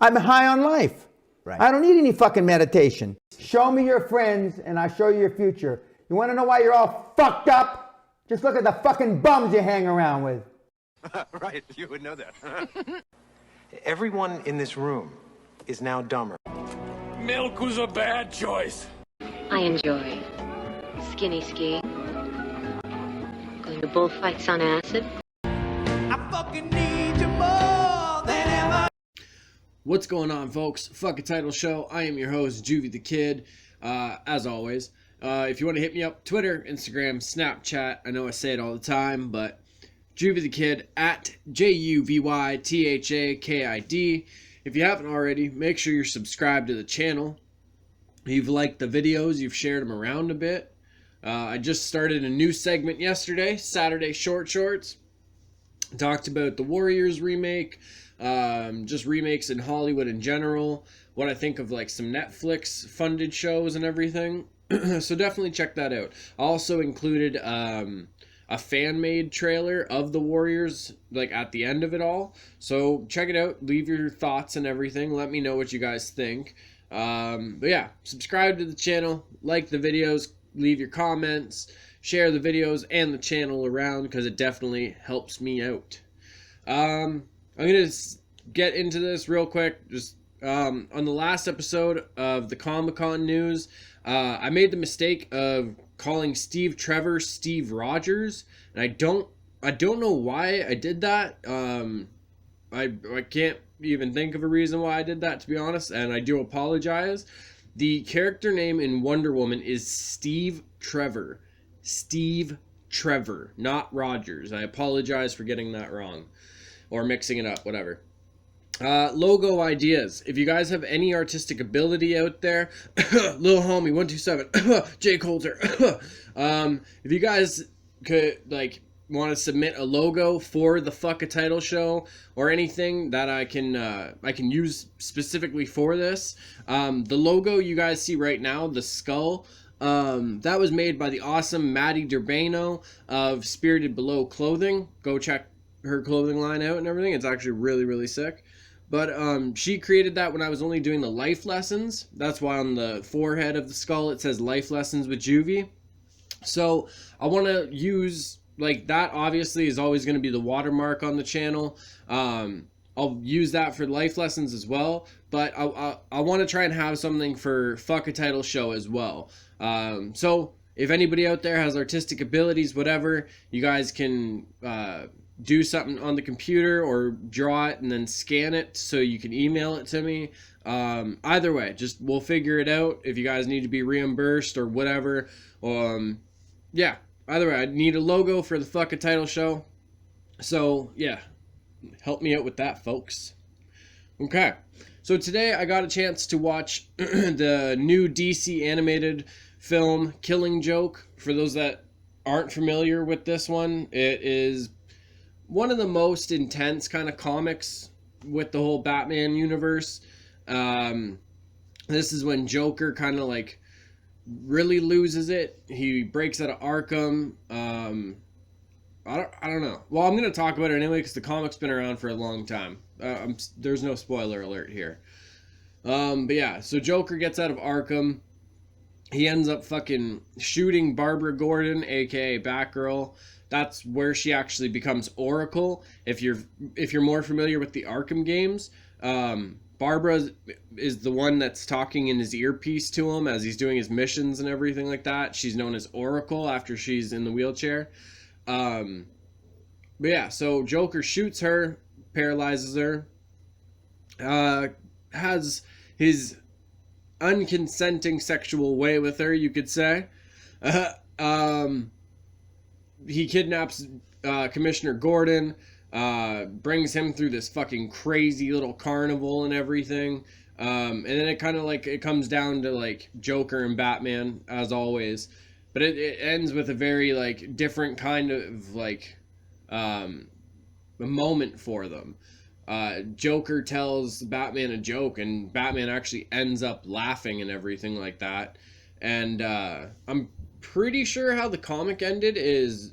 I'm high on life. Right. I don't need any fucking meditation. Show me your friends and I'll show you your future. You want to know why you're all fucked up? Just look at the fucking bums you hang around with. Right, you would know that. Everyone in this room is now dumber. Milk was a bad choice. I enjoy skinny skiing, going to bullfights on acid. I fucking need you more than ever. What's going on, folks? Fuck a Title Show. I am your host, JuvyThaKid. As always, if you want to hit me up, Twitter, Instagram, Snapchat. I know I say it all the time, but JuvyThaKid at JuvyThaKid. If you haven't already, make sure you're subscribed to the channel. You've liked the videos, you've shared them around a bit. I just started a new segment yesterday, Saturday Short Shorts. Talked about the Warriors remake, just remakes in Hollywood in general, what I think of like some Netflix funded shows and everything. So definitely check that out. I also included a fan-made trailer of the Warriors, like at the end of it all. So check it out, leave your thoughts and everything. Let me know what you guys think. But yeah, subscribe to the channel, like the videos, leave your comments, share the videos and the channel around because it definitely helps me out. I'm going to get into this real quick. Just on the last episode of the Comic-Con news, I made the mistake of calling Steve Trevor Steve Rogers, and I don't know why I did that. I can't even think of a reason why I did that, to be honest, and I do apologize. The character name in Wonder Woman is Steve Trevor. Steve Trevor, not Rogers. I apologize for getting that wrong or mixing it up, whatever. Logo ideas. If you guys have any artistic ability out there, Lil Homie 127, Jay Coulter, if you guys could like want to submit a logo for the Fuck a Title Show or anything that I can use specifically for this, the logo you guys see right now, the skull, that was made by the awesome Maddie Durbano of Spirited Below Clothing. Go check her clothing line out and everything. It's actually really, really sick. But she created that when I was only doing the life lessons. That's why on the forehead of the skull it says Life Lessons with Juvie. So I want to use, like, that obviously is always going to be the watermark on the channel. I'll use that for life lessons as well. But I want to try and have something for Fuck a Title Show as well. So if anybody out there has artistic abilities, whatever, you guys can do something on the computer or draw it and then scan it so you can email it to me. Either way, just we'll figure it out if you guys need to be reimbursed or whatever. Yeah, either way, I need a logo for the Fuck a Title Show. So yeah, help me out with that, folks. Okay, so today I got a chance to watch the new DC animated film Killing Joke. For those that aren't familiar with this one, it is one of the most intense kind of comics with the whole Batman universe. This is when Joker kind of like really loses it. He breaks out of Arkham. I don't know. Well, I'm going to talk about it anyway because the comic's been around for a long time. There's no spoiler alert here. But yeah, so Joker gets out of Arkham. He ends up fucking shooting Barbara Gordon, aka Batgirl. That's where she actually becomes Oracle. If you're more familiar with the Arkham games, Barbara is the one that's talking in his earpiece to him as he's doing his missions and everything like that. She's known as Oracle after she's in the wheelchair. But yeah, so Joker shoots her, paralyzes her, has his unconsenting sexual way with her, you could say. He kidnaps Commissioner Gordon, brings him through this fucking crazy little carnival and everything. And then it kind of like, it comes down to like Joker and Batman as always. But it ends with a very like different kind of like a moment for them. Joker tells Batman a joke and Batman actually ends up laughing and everything like that. And I'm pretty sure how the comic ended is,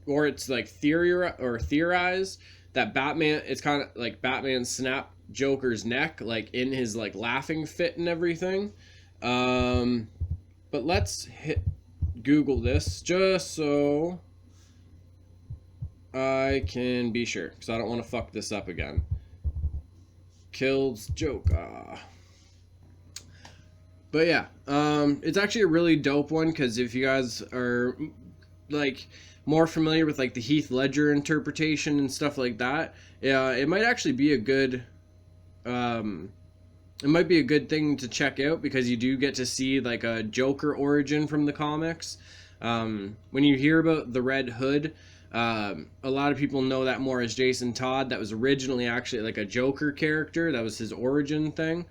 or it's like theorized that Batman, it's kind of like Batman snapped Joker's neck, like in his like laughing fit and everything. But let's hit Google this just so I can be sure, because I don't want to fuck this up again. Kills Joker. But yeah, it's actually a really dope one, because if you guys are like more familiar with like the Heath Ledger interpretation and stuff like that, yeah, it might actually be a good it might be a good thing to check out, because you do get to see like a Joker origin from the comics. When you hear about the Red Hood, a lot of people know that more as Jason Todd. That was originally actually like a Joker character. That was his origin thing.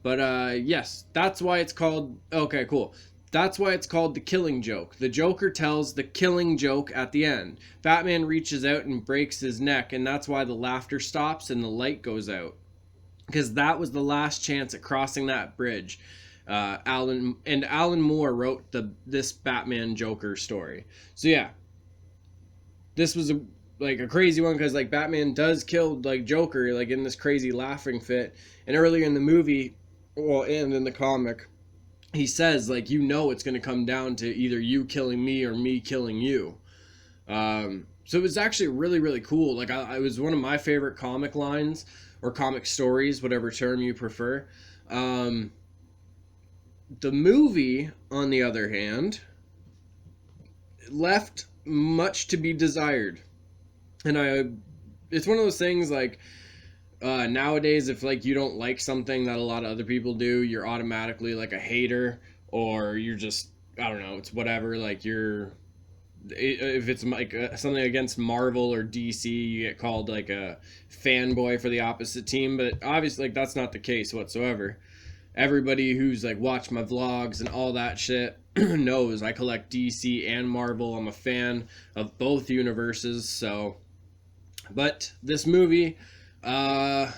But yes, that's why it's called... Okay, cool. That's why it's called the Killing Joke. The Joker tells the killing joke at the end. Batman reaches out and breaks his neck, and that's why the laughter stops and the light goes out. Because that was the last chance at crossing that bridge. Alan Moore wrote this Batman Joker story. So yeah, this was a crazy one, because like Batman does kill like Joker like in this crazy laughing fit, and earlier in the movie, well, and in the comic, he says like, you know, it's going to come down to either you killing me or me killing you. So it was actually really, really cool. Like it was one of my favorite comic lines, or comic stories, whatever term you prefer. The movie, on the other hand, left much to be desired. And it's one of those things like, nowadays, if like you don't like something that a lot of other people do, you're automatically like a hater, or you're just, I don't know, it's whatever, like if it's like something against Marvel or DC, you get called like a fanboy for the opposite team. But obviously, like, that's not the case whatsoever. Everybody who's like watched my vlogs and all that shit knows I collect DC and Marvel. I'm a fan of both universes. So, but this movie, I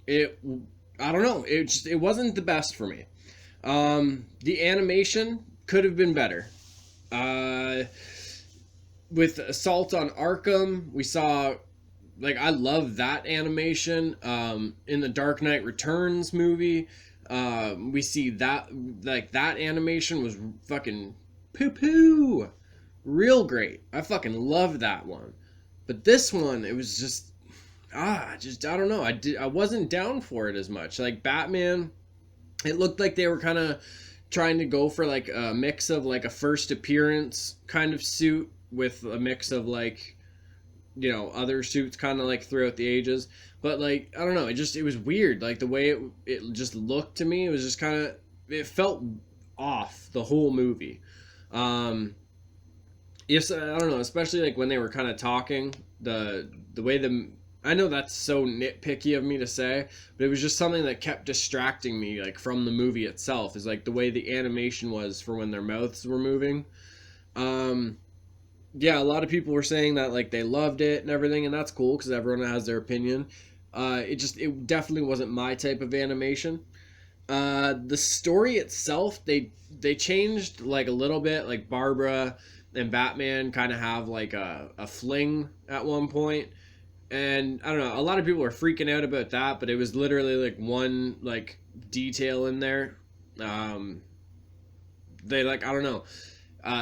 don't know, it wasn't the best for me. The animation could have been better. With Assault on Arkham, we saw, like, I love that animation. In the Dark Knight Returns movie, we see that, like, that animation was fucking poo-poo. Real great. I fucking love that one. But this one, it was just, I don't know. I wasn't down for it as much. Like, Batman, it looked like they were kind of trying to go for, like, a mix of, like, a first appearance kind of suit with a mix of, like, you know, other suits kind of like throughout the ages. But like, I don't know, it was weird. Like the way it just looked to me, it was just kind of, it felt off the whole movie. Yes, I don't know, especially like when they were kind of talking, the way I know that's so nitpicky of me to say, but it was just something that kept distracting me, like, from the movie itself, is like the way the animation was for when their mouths were moving. Yeah, a lot of people were saying that like they loved it and everything, and that's cool because everyone has their opinion. It definitely wasn't my type of animation. The story itself, they changed like a little bit. Like Barbara and Batman kind of have like a fling at one point, and I don't know, a lot of people were freaking out about that, but it was literally like one like detail in there. They like, I don't know.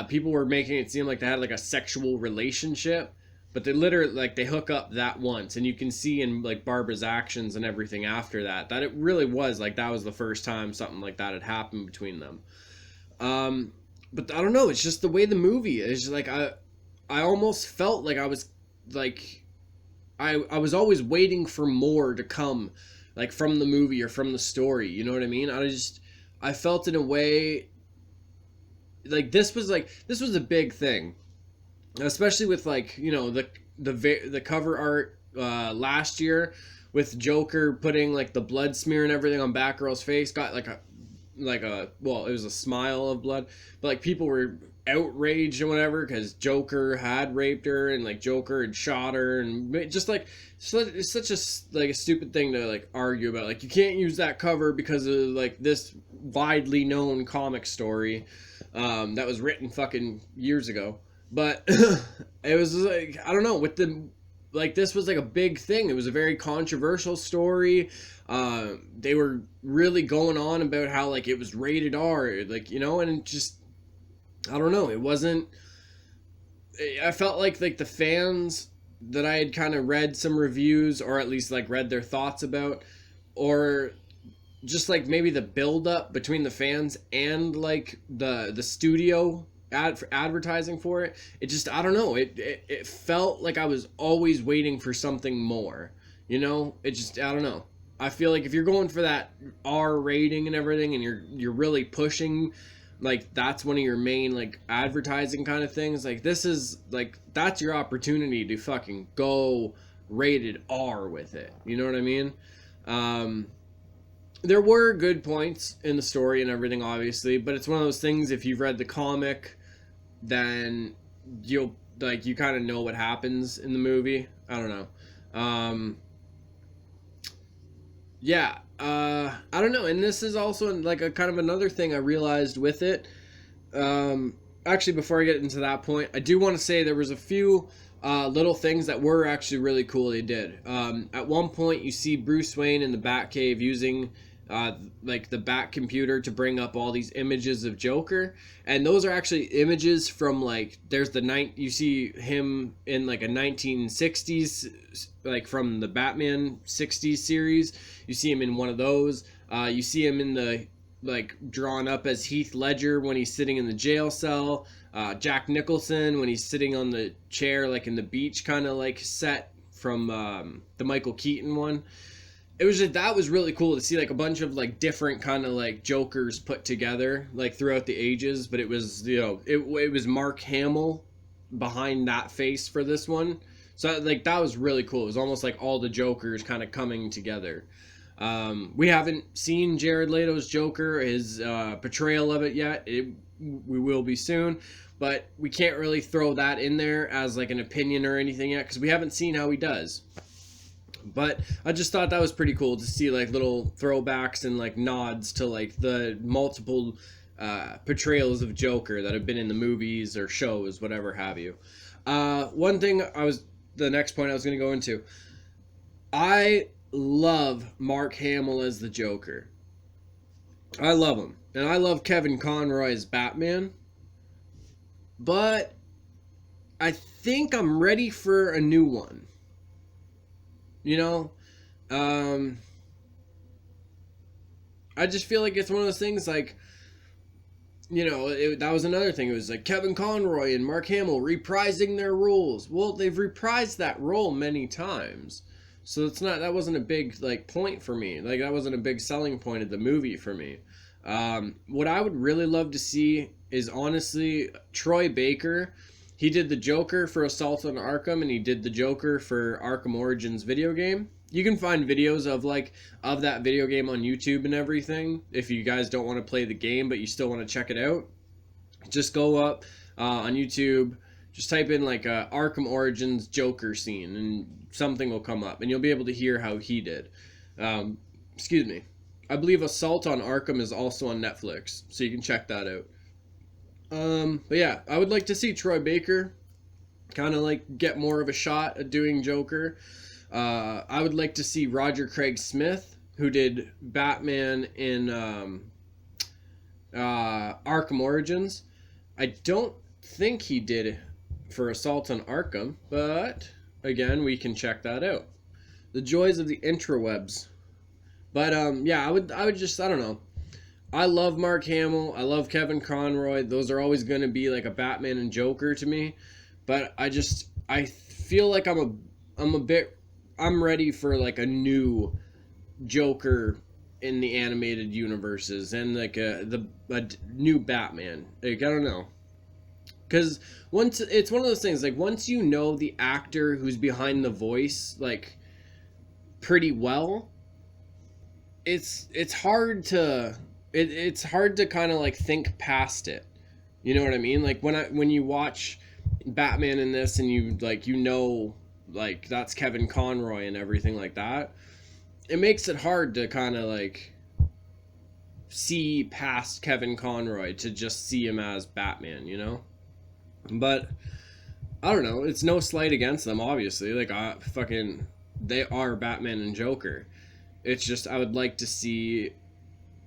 People were making it seem like they had like a sexual relationship, but they literally like they hook up that once, and you can see in like Barbara's actions and everything after that it really was like that was the first time something like that had happened between them. But I don't know, it's just the way the movie is. Just like I almost felt like I was like I was always waiting for more to come, like from the movie or from the story. You know what I mean? I felt in a way. Like this was a big thing, especially with like, you know, the cover art last year with Joker putting like the blood smear and everything on Batgirl's face, got like a well, it was a smile of blood, but like people were outraged and whatever because Joker had raped her and like Joker had shot her, and just like it's such a like a stupid thing to like argue about. Like you can't use that cover because of like this widely known comic story that was written fucking years ago. But it was like, I don't know, with the like this was like a big thing. It was a very controversial story. They were really going on about how like it was rated R, like, you know, and it just, I don't know, it wasn't, I felt like the fans that I had kind of read some reviews, or at least like read their thoughts about, or just like maybe the build up between the fans and like the studio advertising for it, it just, I don't know, it felt like I was always waiting for something more, you know. It just, I don't know, I feel like if you're going for that R rating and everything, and you're really pushing, like that's one of your main like advertising kind of things, like this is like, that's your opportunity to fucking go rated R with it, you know what I mean? There were good points in the story and everything, obviously, but it's one of those things, if you've read the comic, then you'll, like, you kind of know what happens in the movie. I don't know. Yeah, I don't know. And this is also like a kind of another thing I realized with it. Actually, before I get into that point, I do want to say there was a few little things that were actually really cool they did. At one point, you see Bruce Wayne in the Batcave using like the Bat computer to bring up all these images of Joker, and those are actually images from like, there's you see him in like a 1960s, like from the Batman 60s series, you see him in one of those. You see him in the, like, drawn up as Heath Ledger when he's sitting in the jail cell. Jack Nicholson when he's sitting on the chair, like in the beach kind of like set from the Michael Keaton one. It was just, that was really cool to see like a bunch of like different kind of like Jokers put together like throughout the ages. But it was, you know, it was Mark Hamill behind that face for this one. So like that was really cool. It was almost like all the Jokers kind of coming together. We haven't seen Jared Leto's Joker, his portrayal of it yet. We will be soon, but we can't really throw that in there as like an opinion or anything yet, because we haven't seen how he does. But I just thought that was pretty cool to see like little throwbacks and like nods to like the multiple portrayals of Joker that have been in the movies or shows, whatever have you. One thing the next point I was going to go into, I love Mark Hamill as the Joker. I love him. And I love Kevin Conroy as Batman. But I think I'm ready for a new one. You know? I just feel like it's one of those things like, you know, that was another thing. It was like Kevin Conroy and Mark Hamill reprising their roles. Well, they've reprised that role many times. So that wasn't a big like point for me. Like that wasn't a big selling point of the movie for me. What I would really love to see is honestly Troy Baker. He did the Joker for Assault on Arkham, and he did the Joker for Arkham Origins video game. You can find videos of that video game on YouTube and everything. If you guys don't want to play the game, but you still want to check it out, just go up on YouTube. Just type in like Arkham Origins Joker scene, and something will come up, and you'll be able to hear how he did. Excuse me. I believe Assault on Arkham is also on Netflix, so you can check that out. But yeah, I would like to see Troy Baker kind of like get more of a shot at doing Joker. I would like to see Roger Craig Smith, who did Batman in Arkham Origins. I don't think he did for Assault on Arkham, but again, we can check that out. The joys of the intrawebs. But yeah, I would just, I don't know. I love Mark Hamill. I love Kevin Conroy. Those are always going to be like a Batman and Joker to me. But I feel like I'm ready for like a new Joker in the animated universes, and like a new Batman. Like, I don't know. Because it's one of those things, like once you know the actor who's behind the voice like pretty well, it's hard to kind of like think past it. You know what I mean? Like when you watch Batman in this, and you like, you know, like that's Kevin Conroy and everything like that, it makes it hard to kind of like see past Kevin Conroy to just see him as Batman, you know? But I don't know. It's no slight against them, obviously. Like, they are Batman and Joker. It's just I would like to see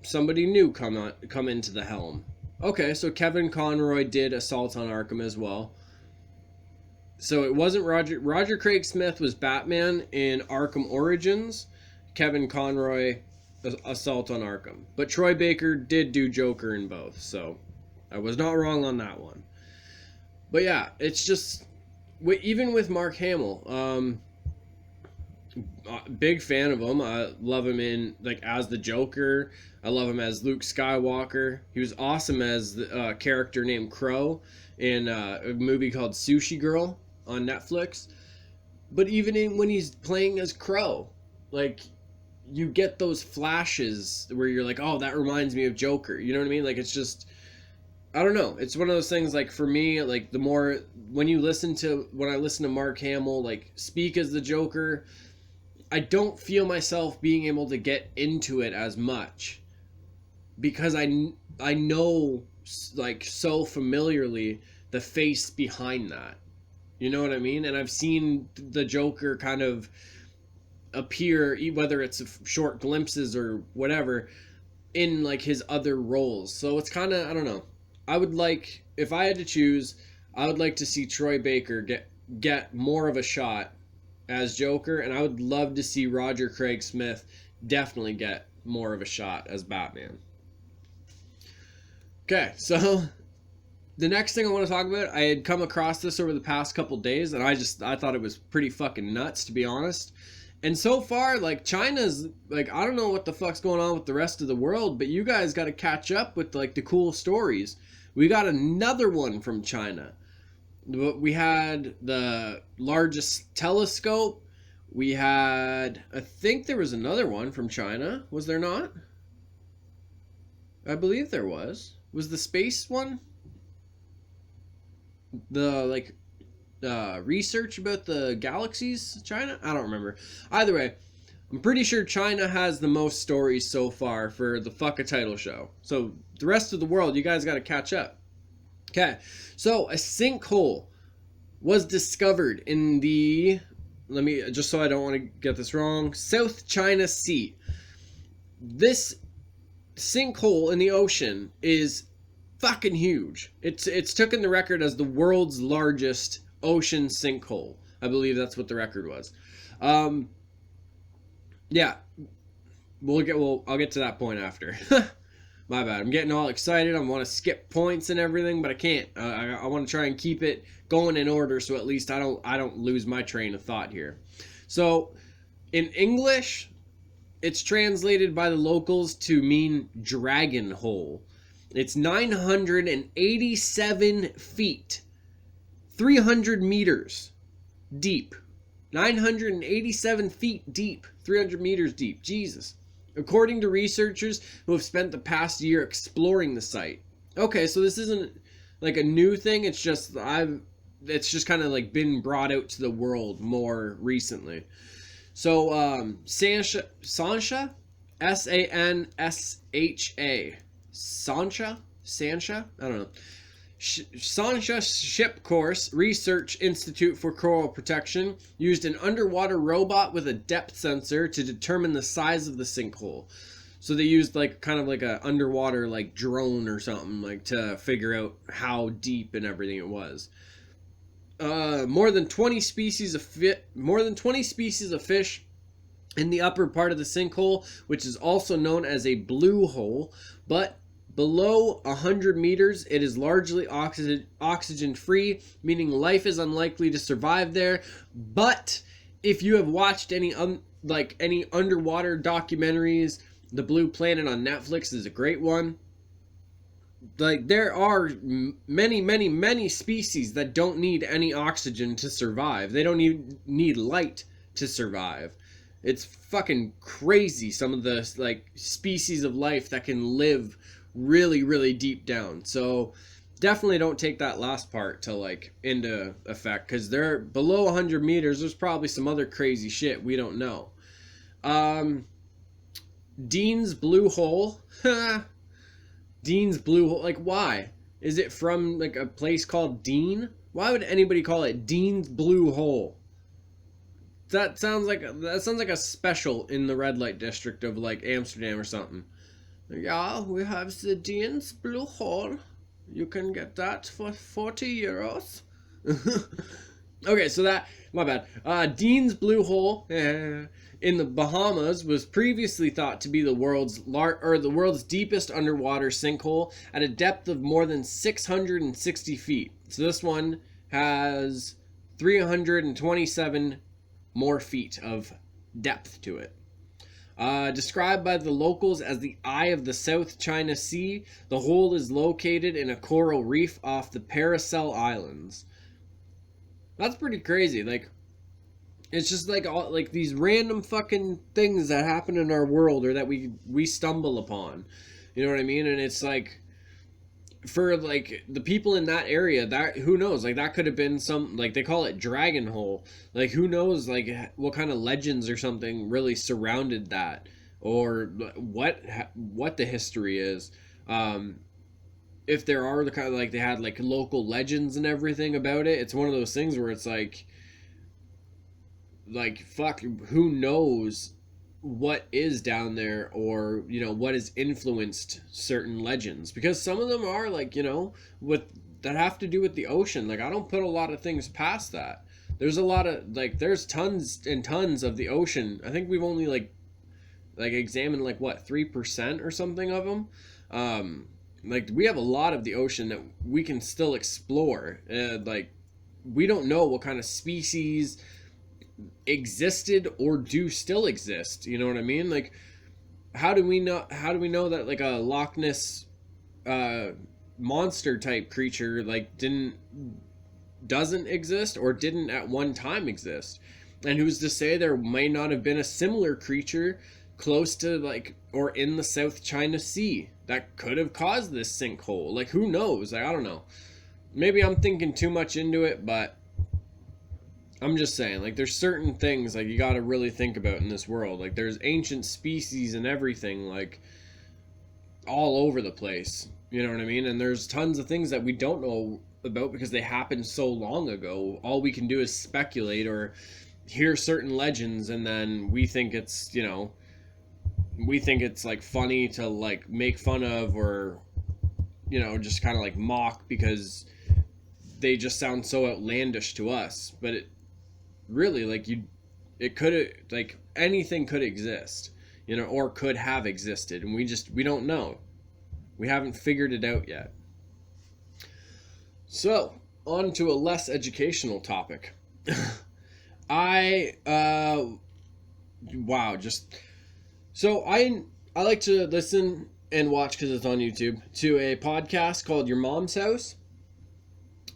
somebody new come into the helm. Okay, so Kevin Conroy did Assault on Arkham as well. So it wasn't Roger Craig Smith was Batman in Arkham Origins. Kevin Conroy, Assault on Arkham. But Troy Baker did do Joker in both, so I was not wrong on that one. But yeah, it's just, even with Mark Hamill, big fan of him. I love him in, like, as the Joker. I love him as Luke Skywalker. He was awesome as the character named Crow in a movie called Sushi Girl on Netflix. But even when he's playing as Crow, like, you get those flashes where you're like, oh, that reminds me of Joker. You know what I mean? Like, it's just, I don't know. It's one of those things, like, for me, like, the more, when I listen to Mark Hamill, like, speak as the Joker, I don't feel myself being able to get into it as much. Because I know, like, so familiarly the face behind that. You know what I mean? And I've seen the Joker kind of appear, whether it's short glimpses or whatever, in, like, his other roles. So it's kind of, I don't know. I would like, if I had to choose, I would like to see Troy Baker get more of a shot as Joker, and I would love to see Roger Craig Smith definitely get more of a shot as Batman. Okay, so the next thing I want to talk about, I had come across this over the past couple days, and I thought it was pretty fucking nuts, to be honest. And so far, like, China's, like, I don't know what the fuck's going on with the rest of the world, but you guys got to catch up with, like, the cool stories. We got another one from China. We had the largest telescope. We had, I think there was another one from China. Was there not? I believe there was. Was the space one? The, like, research about the galaxies, China? I don't remember. Either way, I'm pretty sure China has the most stories so far for the fuck a title show. So the rest of the world, you guys got to catch up. Okay, so a sinkhole was discovered in the, just so I don't want to get this wrong, South China Sea. This sinkhole in the ocean is fucking huge. It's taken the record as the world's largest ocean sinkhole. I believe that's what the record was. Yeah, I'll get to that point after. My bad. I'm getting all excited. I want to skip points and everything, but I can't. I want to try and keep it going in order, so at least I don't lose my train of thought here. So, in English, it's translated by the locals to mean dragon hole. It's 987 feet, 300 meters deep. 987 feet deep, 300 meters deep. Jesus. According to researchers who have spent the past year exploring the site. Okay, so this isn't like a new thing. It's just kind of like been brought out to the world more recently. So Sansha, S-A-N-S-H-A, Sansha, I don't know. Sansha Ship Course Research Institute for Coral Protection used an underwater robot with a depth sensor to determine the size of the sinkhole. So they used like kind of like a underwater like drone or something like to figure out how deep and everything it was. More than 20 species of fish in the upper part of the sinkhole, which is also known as a blue hole, but below 100 meters, it is largely oxygen free, meaning life is unlikely to survive there. But if you have watched any underwater documentaries, The Blue Planet on Netflix is a great one. Like, there are many species that don't need any oxygen to survive. They don't even need light to survive. It's fucking crazy, some of the like species of life that can live really deep down. So definitely don't take that last part to like into effect, because they're below 100 meters. There's probably some other crazy shit we don't know. Dean's Blue Hole. Dean's Blue Hole, like, why? Is it from like a place called Dean? Why would anybody call it Dean's Blue Hole? That sounds like a special in the red light district of like Amsterdam or something. Yeah, we have the Dean's Blue Hole. You can get that for 40 euros. Okay, so that, my bad. Dean's Blue Hole in the Bahamas was previously thought to be the world's deepest underwater sinkhole at a depth of more than 660 feet. So this one has 327 more feet of depth to it. Described by the locals as the eye of the South China Sea, the hole is located in a coral reef off the Paracel Islands. That's pretty crazy. Like, it's just like all like these random fucking things that happen in our world or that we stumble upon. You know what I mean? And it's like, for like the people in that area, that who knows, like that could have been some, like they call it Dragon Hole, like who knows like what kind of legends or something really surrounded that, or what the history is. If there are the kind of like they had like local legends and everything about it, it's one of those things where it's like fuck, who knows what is down there, or you know what has influenced certain legends, because some of them are like, you know, with that have to do with the ocean. Like I don't put a lot of things past that. There's a lot of like there's tons and tons of the ocean. I think we've only like examined like what 3% or something of them. Like we have a lot of the ocean that we can still explore. Like we don't know what kind of species existed or do still exist. You know what I mean? Like how do we know that like a Loch Ness monster type creature like doesn't exist or didn't at one time exist? And who's to say there may not have been a similar creature close to like or in the South China Sea that could have caused this sinkhole? Like who knows? Like I don't know. Maybe I'm thinking too much into it, but I'm just saying, like, there's certain things, like, you gotta really think about in this world. Like, there's ancient species and everything, like, all over the place. You know what I mean? And there's tons of things that we don't know about because they happened so long ago. All we can do is speculate or hear certain legends, and then we think it's, you know, like, funny to, like, make fun of or, you know, just kind of, like, mock because they just sound so outlandish to us. But it really, like, it could have, like, anything could exist, you know, or could have existed, and we don't know. We haven't figured it out yet. So, on to a less educational topic. I like to listen and watch, because it's on YouTube, to a podcast called Your Mom's House,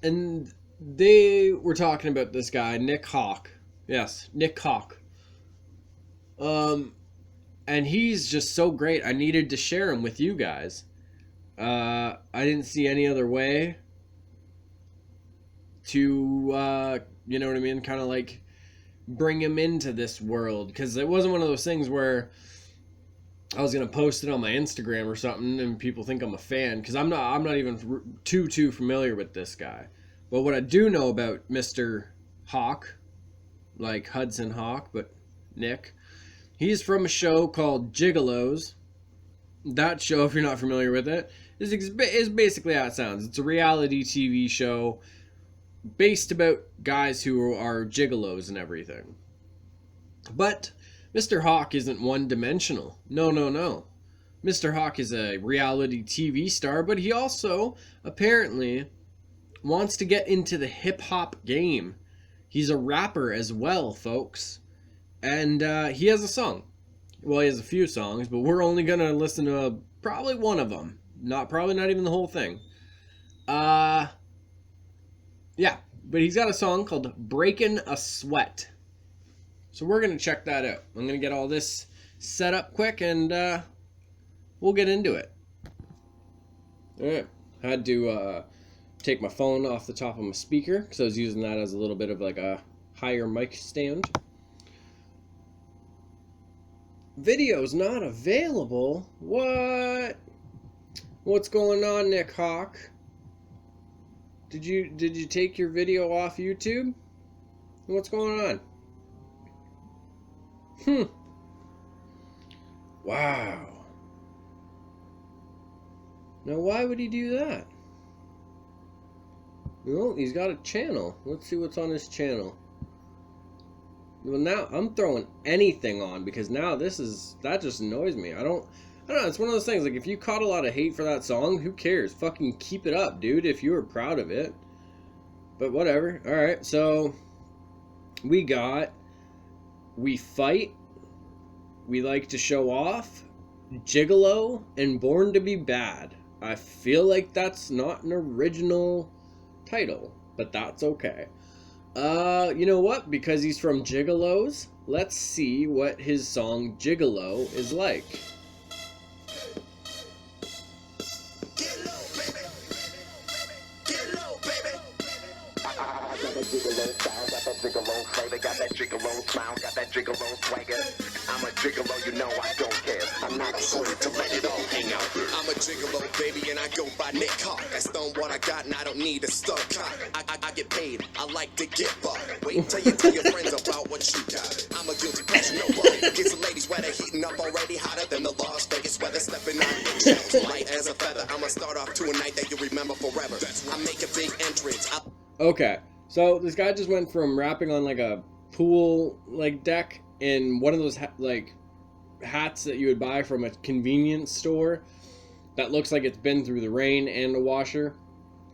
and they were talking about this guy, Nick Hawk. Yes, Nick Hawk. And he's just so great. I needed to share him with you guys. I didn't see any other way to, you know what I mean? Kind of like bring him into this world. Because it wasn't one of those things where I was going to post it on my Instagram or something and people think I'm a fan. Because I'm not even too familiar with this guy. But what I do know about Mr. Hawk, like Hudson Hawk, but Nick, he's from a show called Gigolos. That show, if you're not familiar with it, is basically how it sounds. It's a reality TV show based about guys who are gigolos and everything. But Mr. Hawk isn't one-dimensional. No. Mr. Hawk is a reality TV star, but he also apparently wants to get into the hip-hop game. He's a rapper as well, folks. And he has a song. Well, he has a few songs, but we're only going to listen to probably one of them. Probably not even the whole thing. Yeah, but he's got a song called Breakin' a Sweat. So we're going to check that out. I'm going to get all this set up quick, and we'll get into it. Alright, had to take my phone off the top of my speaker, because I was using that as a little bit of like a higher mic stand. Video's not available? What? What's going on, Nick Hawk? Did you take your video off YouTube? What's going on? Wow. Now why would he do that? Well, he's got a channel. Let's see what's on his channel. Well, now I'm throwing anything on because now that just annoys me. I don't know, it's one of those things, like, if you caught a lot of hate for that song, who cares? Fucking keep it up, dude, if you were proud of it. But whatever. Alright, so we fight, we like to show off, Gigolo, and Born to be Bad. I feel like that's not an original title, but that's okay. You know what? Because he's from Gigolos, let's see what his song Gigolo is like. Gigolo flavor, got that gigolo smile, got that gigolo swagger. I'm a gigolo, you know I don't care. I'm not afraid to let it all hang out. I'm a gigolo, baby, and I go by Nick Hawk. I stone what I got, and I don't need a stuck cock. I get paid, I like to get buck. Wait until you tell your friends about what you got. I'm a guilty pleasure, nobody gets the ladies weather heating up already, hotter than the Las Vegas weather. Stepping on eggshells, light as a feather. I'ma start off to a night that you remember forever. I make a big entrance. Okay. So this guy just went from rapping on like a pool like deck in one of those hats that you would buy from a convenience store that looks like it's been through the rain and a washer.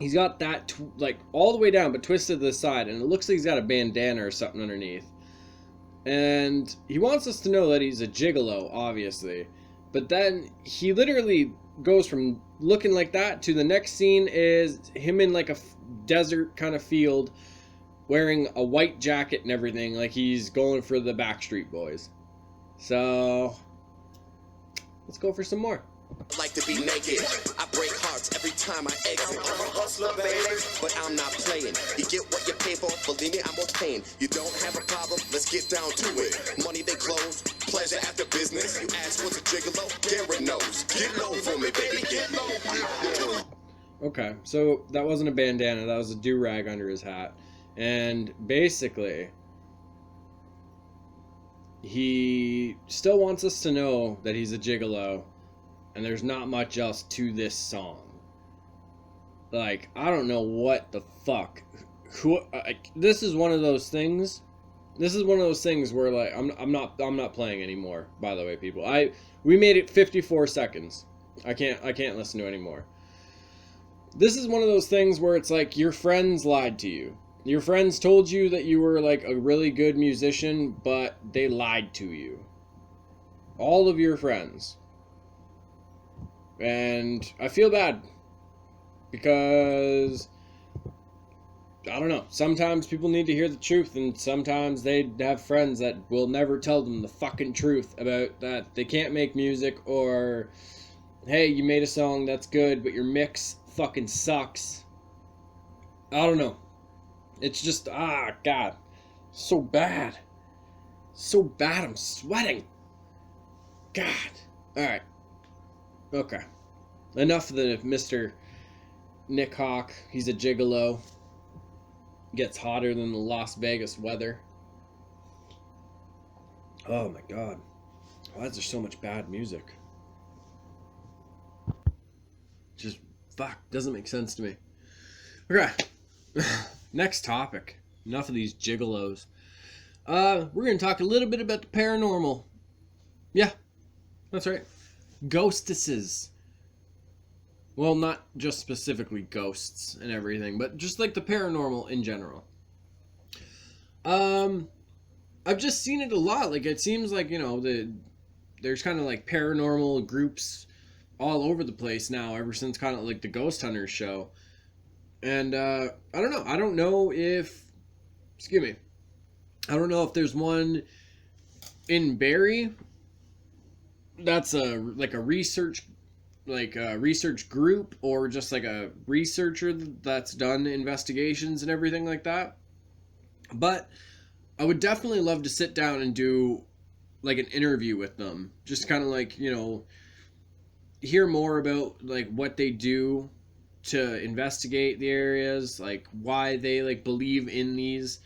He's got that like all the way down but twisted to the side, and it looks like he's got a bandana or something underneath. And he wants us to know that he's a gigolo, obviously. But then he literally goes from looking like that to the next scene is him in like a desert kind of field wearing a white jacket and everything, like he's going for the Backstreet Boys. So let's go for some more. I like to be naked. I break hearts every time I exit. I'm a hustler, baby, but I'm not playing. You get what you pay for, believe me, I'm worth paying. You don't have a problem, let's get down to it. Money they close, pleasure after business. You ask what's a gigolo, Garrett knows. Get low for me, baby, get low. Okay, so that wasn't a bandana, that was a do-rag under his hat. And basically, he still wants us to know that he's a gigolo, and there's not much else to this song. Like, I don't know what the fuck. This is one of those things. This is one of those things where, like, I'm not playing anymore. By the way, people, we made it 54 seconds. I can't listen to anymore. This is one of those things where it's like your friends lied to you. Your friends told you that you were like a really good musician, but they lied to you. All of your friends. And I feel bad because I don't know, sometimes people need to hear the truth, and sometimes they have friends that will never tell them the fucking truth about that they can't make music, or hey, you made a song that's good but your mix fucking sucks. I don't know. It's just, God, so bad. So bad, I'm sweating. God. Alright. Okay. Enough of the Mr. Nick Hawk. He's a gigolo. Gets hotter than the Las Vegas weather. Oh my God. Why is there so much bad music? Just, fuck, doesn't make sense to me. Okay. Next topic. Enough of these gigolos. We're going to talk a little bit about the paranormal. Yeah, that's right. Ghostesses. Well, not just specifically ghosts and everything, but just like the paranormal in general. I've just seen it a lot. Like, it seems like, you know, there's kind of like paranormal groups all over the place now, ever since kind of like the Ghost Hunters show. And I don't know. I don't know if, excuse me, I don't know if there's one in Barrie that's a research group, or just like a researcher that's done investigations and everything like that. But I would definitely love to sit down and do like an interview with them, just kind of like, you know, hear more about like what they do to investigate the areas, like why they like believe in these,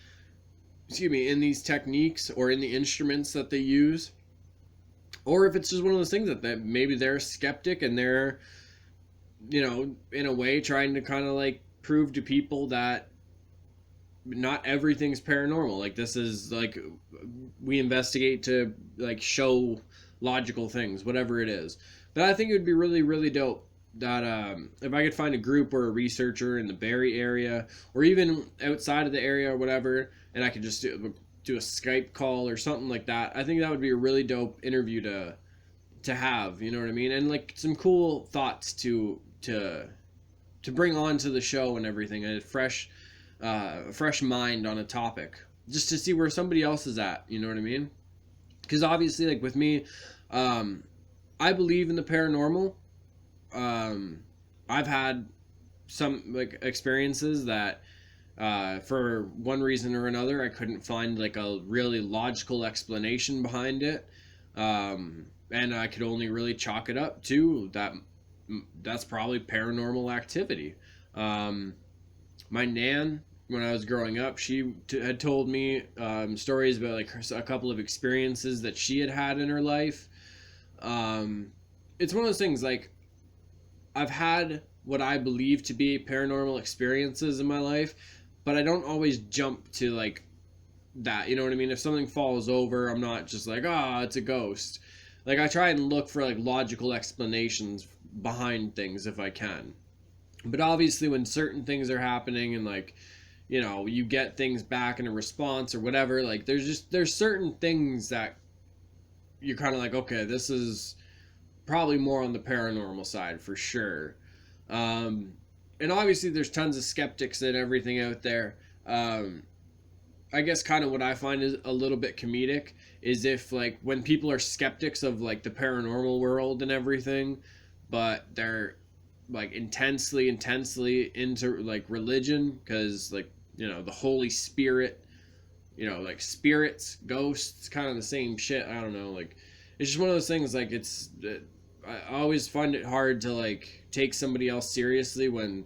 in these techniques or in the instruments that they use, or if it's just one of those things that maybe they're a skeptic and they're, in a way trying to kind of like prove to people that not everything's paranormal. Like, this is like, we investigate to like show logical things, whatever it is. But I think it would be really, really dope that if I could find a group or a researcher in the Barrie area or even outside of the area or whatever, and I could just do a Skype call or something like that. I think that would be a really dope interview to have, you know what I mean? And like some cool thoughts to bring on to the show and everything, and a fresh mind on a topic, just to see where somebody else is at, you know what I mean? Because obviously, like with me, I believe in the paranormal. I've had some like experiences that for one reason or another I couldn't find like a really logical explanation behind it, and I could only really chalk it up to that's probably paranormal activity. My nan, when I was growing up, she had told me stories about like a couple of experiences that she had in her life. It's one of those things, like, I've had what I believe to be paranormal experiences in my life, but I don't always jump to like that, you know what I mean? If something falls over, I'm not just like, it's a ghost. Like, I try and look for like logical explanations behind things if I can. But obviously when certain things are happening and like, you get things back in a response or whatever, like there's certain things that you're kind of like, okay, this is probably more on the paranormal side for sure. And obviously there's tons of skeptics and everything out there. I guess kind of what I find is a little bit comedic is if like when people are skeptics of like the paranormal world and everything, but they're like intensely into like religion, because like, the Holy Spirit, like spirits, ghosts, kind of the same shit. I don't know, like it's just one of those things, like I always find it hard to like take somebody else seriously when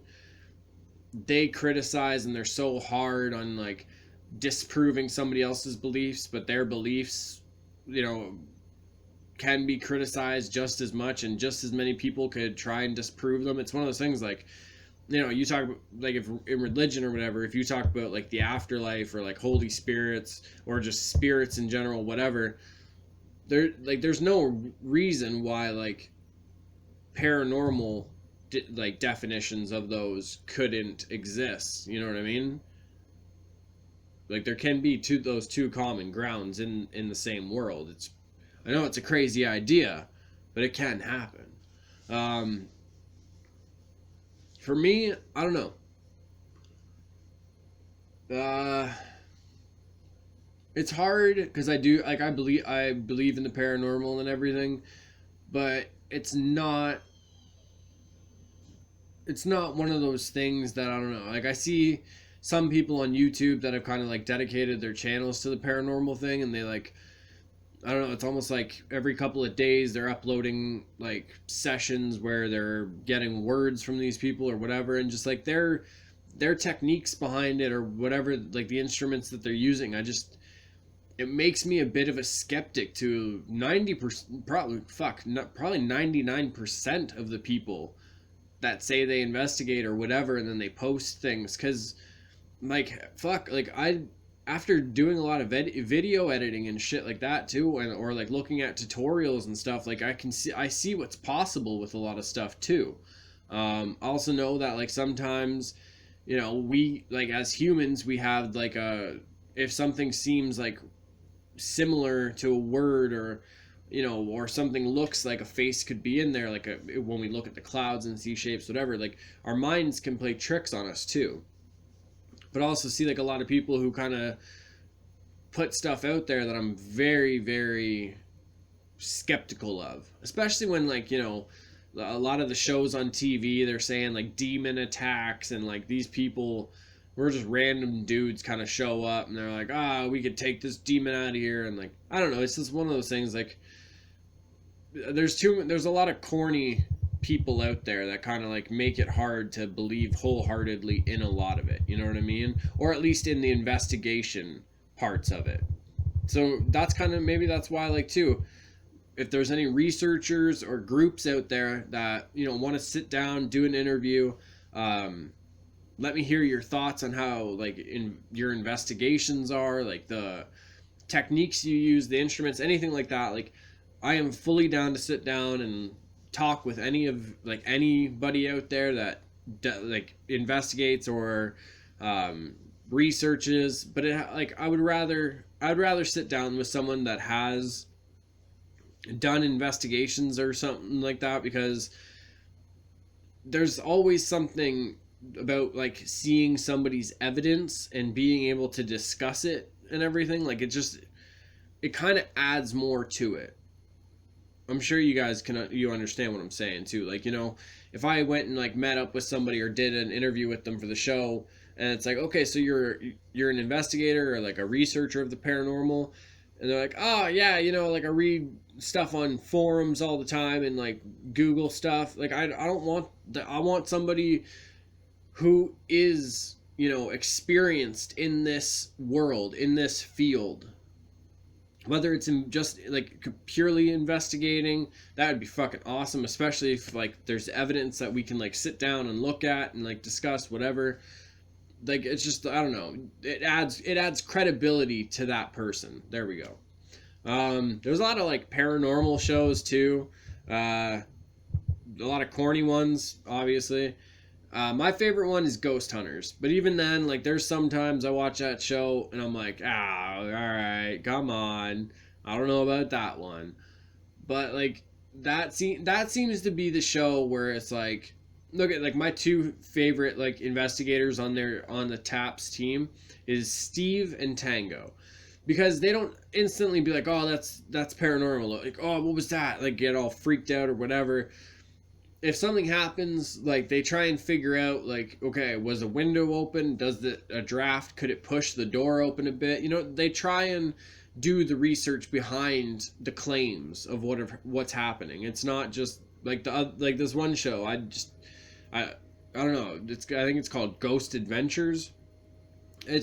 they criticize and they're so hard on like disproving somebody else's beliefs, but their beliefs, can be criticized just as much, and just as many people could try and disprove them. It's one of those things, like, you talk about, like, if in religion or whatever, if you talk about like the afterlife or like holy spirits or just spirits in general, whatever, there's no reason why like paranormal like definitions of those couldn't exist, you know what I mean? Like, there can be those two common grounds in the same world. I know it's a crazy idea, but it can happen. For me, I don't know. It's hard because I believe in the paranormal and everything, but it's not one of those things that, I don't know, like I see some people on YouTube that have kind of like dedicated their channels to the paranormal thing, and they like, I don't know, it's almost like every couple of days they're uploading like sessions where they're getting words from these people or whatever, and just like their techniques behind it or whatever, like the instruments that they're using, it makes me a bit of a skeptic to 90%, probably 99% of the people that say they investigate or whatever, and then they post things, because like, after doing a lot of video editing and shit like that too, or like looking at tutorials and stuff, like I see what's possible with a lot of stuff too. I also know that like sometimes, we, like as humans, we have like if something seems like similar to a word, or or something looks like a face could be in there, like when we look at the clouds and see shapes, whatever, like our minds can play tricks on us too. But also see like a lot of people who kind of put stuff out there that I'm very, very skeptical of, especially when like, a lot of the shows on TV, they're saying like demon attacks, and like these people, we're just random dudes kind of show up and they're like, we could take this demon out of here. And like, I don't know, it's just one of those things, like there's a lot of corny people out there that kind of like make it hard to believe wholeheartedly in a lot of it, you know what I mean? Or at least in the investigation parts of it. So that's kind of, maybe that's why, like, too, if there's any researchers or groups out there that, you know, want to sit down, do an interview, let me hear your thoughts on how, like, in your investigations are, like the techniques you use, the instruments, anything like that. Like, I am fully down to sit down and talk with anybody out there that like investigates or researches. But I would rather sit down with someone that has done investigations or something like that, because there's always something about like seeing somebody's evidence and being able to discuss it and everything. Like, it kind of adds more to it. I'm sure you guys you understand what I'm saying too. Like, you know, if I went and like met up with somebody or did an interview with them for the show, and it's like, okay, so you're an investigator or like a researcher of the paranormal, and they're like, oh yeah, you know, like I read stuff on forums all the time and like Google stuff. Like, I don't want I want somebody who is, you know, experienced in this world, in this field. Whether it's in just like purely investigating, that would be fucking awesome, especially if like there's evidence that we can like sit down and look at and like discuss whatever. Like, it's just, I don't know, it adds credibility to that person. There we go. There's a lot of like paranormal shows too, a lot of corny ones, obviously. My favorite one is Ghost Hunters, but even then, like, there's sometimes I watch that show and I'm like, all right, come on, I don't know about that one. But like that seems to be the show where it's like, look at like my two favorite like investigators on the TAPS team is Steve and Tango, because they don't instantly be like, oh, that's paranormal, like, oh, what was that, like get all freaked out or whatever. If something happens, like, they try and figure out, like, okay, was a window open? Does a draft, could it push the door open a bit? You know, they try and do the research behind the claims of what's happening. It's not just like like this one show. I don't know. I think it's called Ghost Adventures. I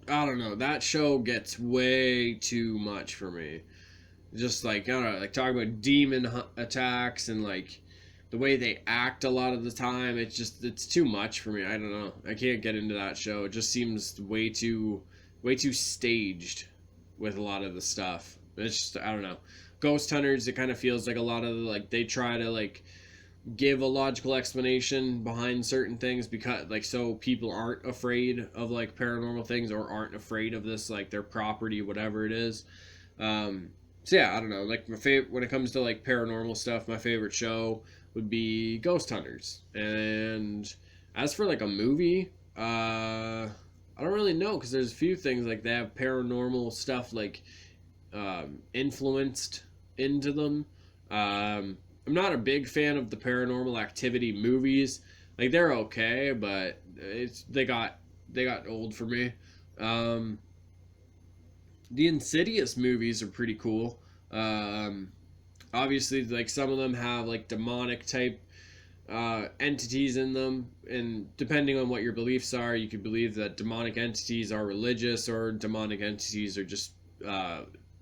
don't know. That show gets way too much for me. Just like, I don't know, like talking about demon attacks and like the way they act a lot of the time, it's too much for me. I don't know. I can't get into that show. It just seems way too staged with a lot of the stuff. It's just, I don't know. Ghost Hunters, it kind of feels like a lot of like they try to like give a logical explanation behind certain things, because like, so people aren't afraid of like paranormal things or aren't afraid of this, like their property, whatever it is. So yeah, I don't know. Like my favorite when it comes to like paranormal stuff, my favorite show would be Ghost Hunters. And as for like a movie, I don't really know, because there's a few things like they have paranormal stuff like influenced into them. I'm not a big fan of the Paranormal Activity movies. Like, they're okay, but they got old for me. The Insidious movies are pretty cool. Obviously, like, some of them have like demonic type entities in them, and depending on what your beliefs are, you could believe that demonic entities are religious or demonic entities are just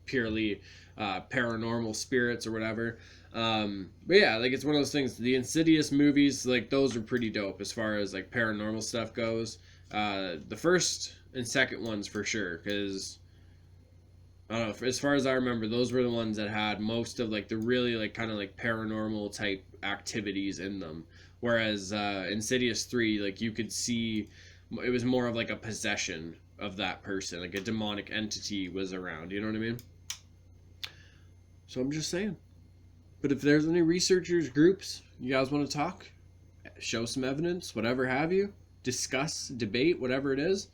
purely paranormal spirits or whatever. But yeah, like, it's one of those things. The Insidious movies, like, those are pretty dope as far as like paranormal stuff goes. The first and second ones for sure, because I don't know, as far as I remember, those were the ones that had most of like the really like kind of like paranormal type activities in them. Whereas Insidious 3, like, you could see it was more of like a possession of that person, like a demonic entity was around, you know what I mean? So I'm just saying. But if there's any researchers, groups, you guys want to talk, show some evidence, whatever have you, discuss, debate, whatever it is,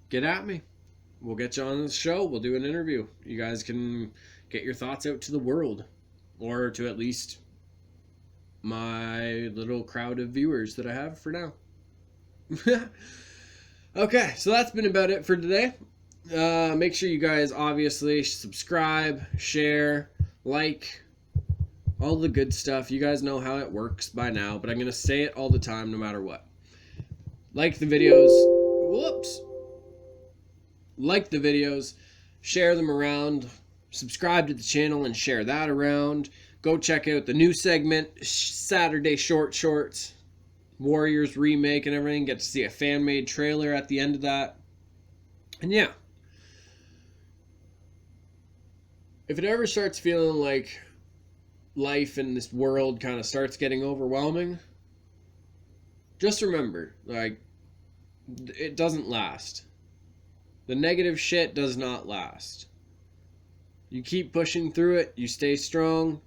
get at me. We'll get you on the show. We'll do an interview. You guys can get your thoughts out to the world, or to at least my little crowd of viewers that I have for now. Okay, so that's been about it for today. Make sure you guys obviously subscribe, share, like, all the good stuff. You guys know how it works by now, but I'm going to say it all the time no matter what. Like the videos. Whoops. Like the videos. Share them around. Subscribe to the channel and share that around. Go check out the new segment, Saturday Short Shorts. Warriors remake and everything. Get to see a fan-made trailer at the end of that. And yeah. If it ever starts feeling like life in this world kind of starts getting overwhelming, just remember, like, it doesn't last. The negative shit does not last. You keep pushing through it, you stay strong,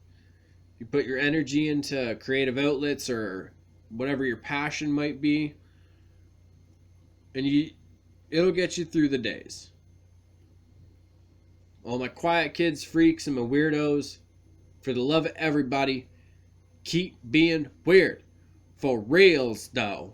you put your energy into creative outlets or whatever your passion might be, and it'll get you through the days. All my quiet kids, freaks, and my weirdos, for the love of everybody, keep being weird. For reals, though.